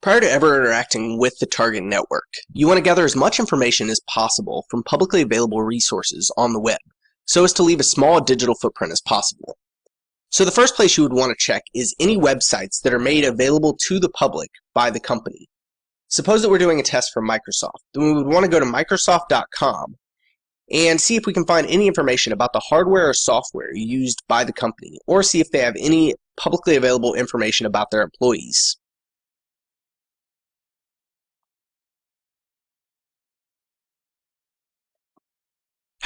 Prior to ever interacting with the target network, you want to gather as much information as possible from publicly available resources on the web, so as to leave a small digital footprint as possible. So the first place you would want to check is any websites that are made available to the public by the company. Suppose that we're doing a test for Microsoft, then we would want to go to Microsoft.com and see if we can find any information about the hardware or software used by the company, or see if they have any publicly available information about their employees.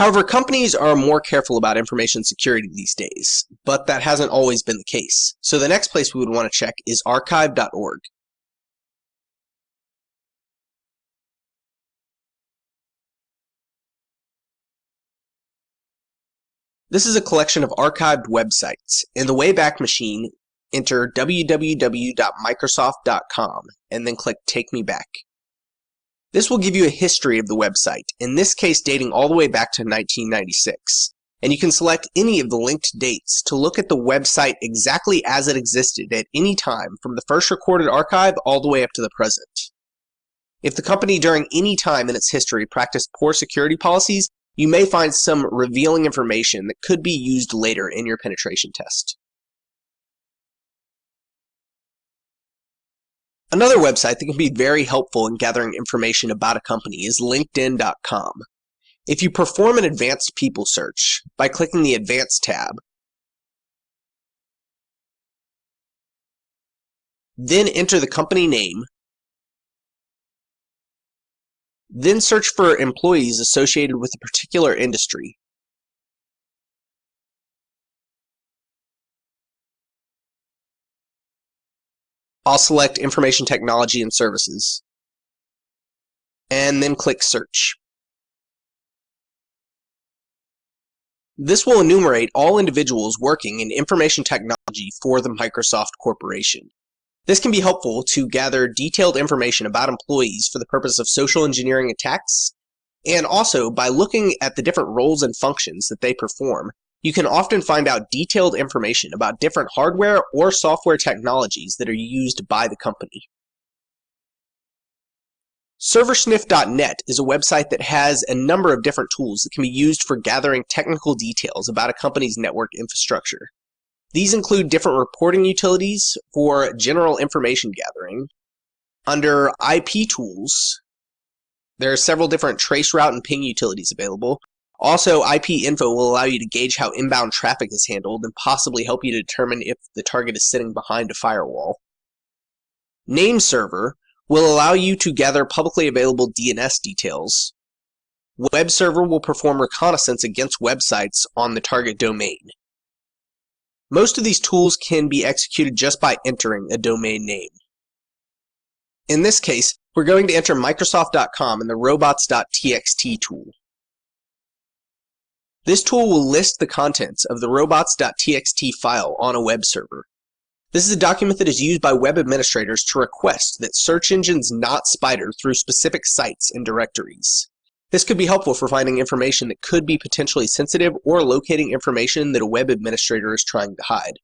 However, companies are more careful about information security these days, but that hasn't always been the case. So the next place we would want to check is archive.org. This is a collection of archived websites. In the Wayback Machine, enter www.microsoft.com and then click Take Me Back. This will give you a history of the website, in this case dating all the way back to 1996. And you can select any of the linked dates to look at the website exactly as it existed at any time from the first recorded archive all the way up to the present. If the company during any time in its history practiced poor security policies, you may find some revealing information that could be used later in your penetration test. Another website that can be very helpful in gathering information about a company is LinkedIn.com. If you perform an advanced people search by clicking the Advanced tab, then enter the company name, then search for employees associated with a particular industry. I'll select Information Technology and Services, and then click Search. This will enumerate all individuals working in information technology for the Microsoft Corporation. This can be helpful to gather detailed information about employees for the purpose of social engineering attacks, and also by looking at the different roles and functions that they perform, you can often find out detailed information about different hardware or software technologies that are used by the company. Serversniff.net is a website that has a number of different tools that can be used for gathering technical details about a company's network infrastructure. These include different reporting utilities for general information gathering. Under IP tools, there are several different traceroute and ping utilities available. Also, IP info will allow you to gauge how inbound traffic is handled and possibly help you to determine if the target is sitting behind a firewall. Nameserver will allow you to gather publicly available DNS details. WebServer will perform reconnaissance against websites on the target domain. Most of these tools can be executed just by entering a domain name. In this case, we're going to enter Microsoft.com in the robots.txt tool. This tool will list the contents of the robots.txt file on a web server. This is a document that is used by web administrators to request that search engines not spider through specific sites and directories. This could be helpful for finding information that could be potentially sensitive or locating information that a web administrator is trying to hide.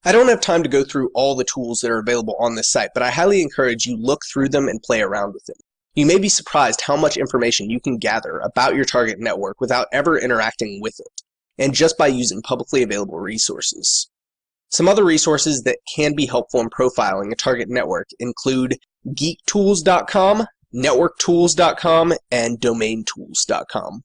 I don't have time to go through all the tools that are available on this site, but I highly encourage you look through them and play around with them. You may be surprised how much information you can gather about your target network without ever interacting with it, and just by using publicly available resources. Some other resources that can be helpful in profiling a target network include geektools.com, networktools.com, and domaintools.com.